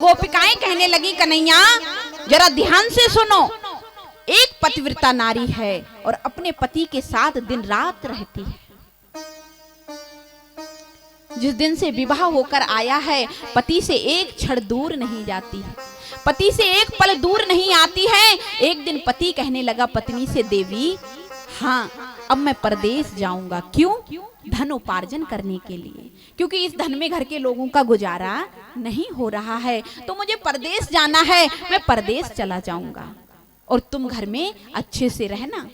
गोपिकाएं कहने लगी, कन्हैया जरा ध्यान से सुनो। एक पतिव्रता नारी है और अपने पति के साथ दिन रात रहती है। जिस दिन से विवाह होकर आया है, पति से एक क्षण दूर नहीं जाती है, पति से एक पल दूर नहीं आती है। एक दिन पति कहने लगा पत्नी से, देवी हाँ अब मैं परदेश जाऊंगा। क्यों? धन उपार्जन करने के लिए, क्योंकि इस धन में घर के लोगों का गुजारा नहीं हो रहा है, तो मुझे परदेश जाना है, मैं परदेश चला जाऊंगा और तुम घर में अच्छे से रहना।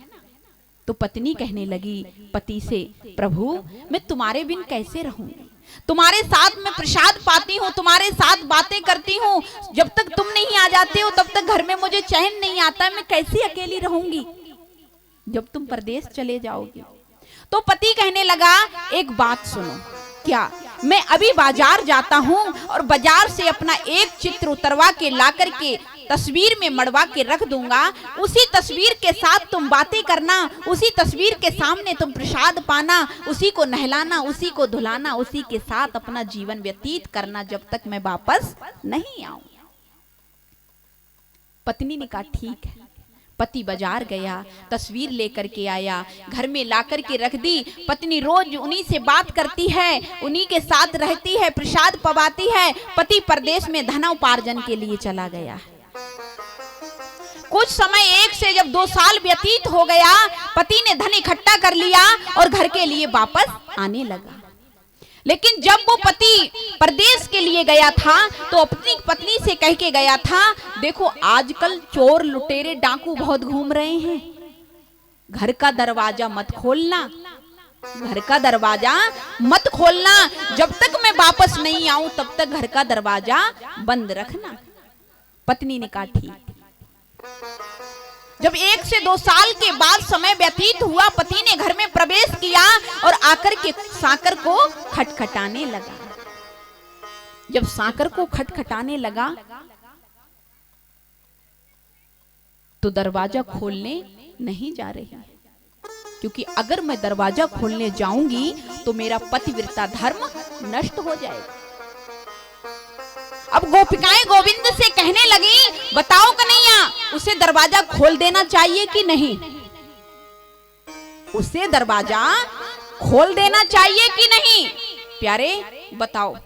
तो पत्नी कहने लगी पति से, प्रभु मैं तुम्हारे बिन कैसे रहूंगी, तुम्हारे साथ मैं प्रसाद पाती हूँ, तुम्हारे साथ बातें करती हूँ, जब तक तुम नहीं आ जाते हो तब तक घर में मुझे चैन नहीं आता, मैं कैसे अकेली रहूंगी जब तुम परदेश चले जाओगे। तो पति कहने लगा, एक बात सुनो, क्या मैं अभी बाजार जाता हूँ और बाजार से अपना एक चित्र उतरवा के ला करके तस्वीर में मड़वा के रख दूंगा, उसी तस्वीर के साथ तुम बातें करना, उसी तस्वीर के सामने तुम प्रसाद पाना, उसी को नहलाना, उसी को धुलाना, उसी के साथ अपना जीवन व्यतीत करना जब तक मैं वापस नहीं आऊं। पत्नी ने कहा ठीक है। पति बाजार गया, तस्वीर लेकर के आया, घर में लाकर के रख दी। पत्नी रोज उन्हीं से बात करती है, उन्हीं के साथ रहती है, प्रसाद पवाती है। पति परदेश में धन उपार्जन के लिए चला गया। कुछ समय, 1 से जब 2 साल व्यतीत हो गया, पति ने धन इकट्ठा कर लिया और घर के लिए वापस आने लगा। लेकिन जब वो पति परदेश के लिए गया था तो अपनी पत्नी से कह के गया था, देखो आजकल चोर लुटेरे डाकू बहुत घूम रहे हैं, घर का दरवाजा मत खोलना, घर का दरवाजा मत खोलना, जब तक मैं वापस नहीं आऊं तब तक घर का दरवाजा बंद रखना। पत्नी ने कहा ठीक। जब 1 से 2 साल के बाद समय व्यतीत हुआ, पति ने घर में प्रवेश किया और आकर के सांकर को खटखटाने लगा। जब सांकर को खटखटाने लगा तो दरवाजा खोलने नहीं जा रही, क्योंकि अगर मैं दरवाजा खोलने जाऊंगी तो मेरा पतिव्रता धर्म नष्ट हो जाएगा। अब गोपिकाएं गोविंद से कहने लगी, बताओ कन्हैया उसे दरवाजा खोल देना चाहिए कि नहीं, उसे दरवाजा खोल देना चाहिए कि नहीं, प्यारे बताओ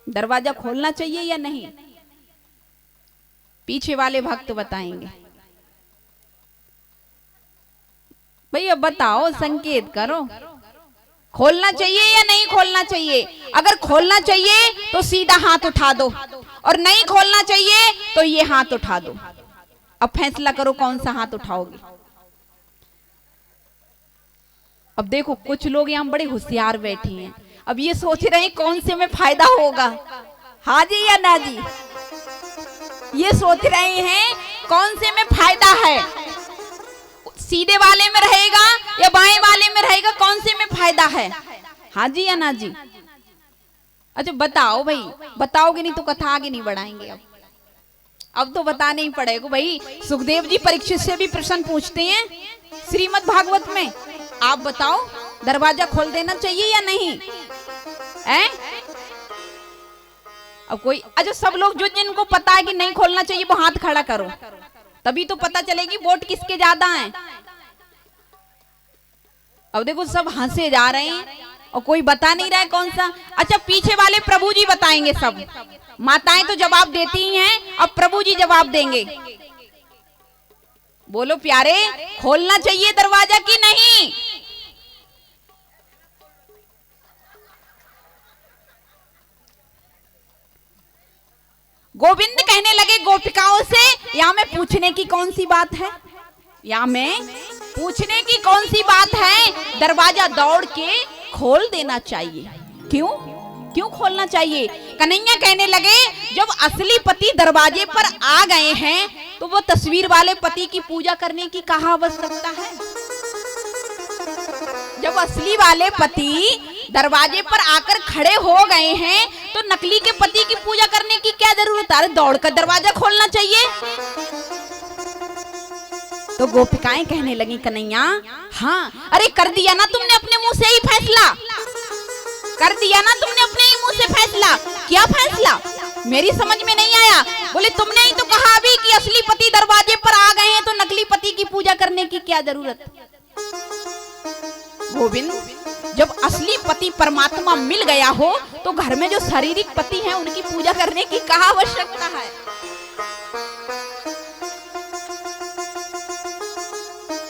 दरवाजा खोलना चाहिए या नहीं। पीछे वाले भक्त बताएंगे। भैया बताओ, संकेत करो, खोलना चाहिए या नहीं खोलना चाहिए। अगर खोलना चाहिए तो सीधा हाथ उठा दो, और नहीं खोलना चाहिए तो ये हाथ उठा दो। अब फैसला करो कौन सा हाथ उठाओगे। अब देखो कुछ लोग यहाँ बड़े होशियार बैठे हैं, अब ये सोच रहे हैं कौन से में फायदा होगा, हाँ जी या ना जी। ये सोच रहे हैं कौन से में फायदा है, सीधे वाले में रहेगा या बाएं वाले में रहेगा, कौन से में फायदा है, हाँ जी या ना जी। अच्छा बताओ भाई, बताओगे नहीं तो कथा आगे नहीं बढ़ाएंगे। अब तो बताना ही पड़ेगा भाई। सुखदेव जी परीक्षित से भी प्रश्न पूछते हैं श्रीमद् भागवत में, आप बताओ दरवाजा खोल देना चाहिए या नहीं है? अब कोई, अच्छा सब लोग जो जिनको पता है कि नहीं खोलना चाहिए वो हाथ खड़ा करो, तभी तो पता चलेगी वोट किसके ज्यादा हैं। अब देखो सब हंसे जा रहे हैं और कोई बता नहीं रहा है कौन सा। अच्छा पीछे वाले प्रभु जी बताएंगे, सब माताएं तो जवाब देती ही हैं, अब प्रभु जी जवाब देंगे। बोलो प्यारे, खोलना चाहिए दरवाजा कि नहीं? गोविंद कहने लगे गोपिकाओं से, या में पूछने की कौन सी बात है, या में पूछने की कौन सी बात है, दरवाजा दौड़ के खोल देना चाहिए। क्यों क्यों खोलना चाहिए? कन्हैया कहने लगे जब असली पति दरवाजे पर आ गए हैं तो वो तस्वीर वाले पति की पूजा करने की कहाँ आवश्यकता है। जब असली वाले पति दरवाजे पर आकर खड़े हो गए हैं तो नकली के पति की पूजा करने की क्या जरूरत है? दौड़कर दरवाजा खोलना चाहिए। तो गोपिकाएं कहने लगी, कन्हैया हाँ, अरे कर दिया ना तुमने अपने मुंह से ही फैसला, कर दिया ना तुमने अपने ही मुंह से फैसला। क्या फैसला? मेरी समझ में नहीं आया। बोले तुमने ही तो कहा अभी कि असली पति दरवाजे पर आ गए हैं तो नकली पति की पूजा करने की क्या जरूरत। गोविंद, जब असली पति परमात्मा मिल गया हो तो घर में जो शारीरिक पति हैं उनकी पूजा करने की कहाँ आवश्यकता है।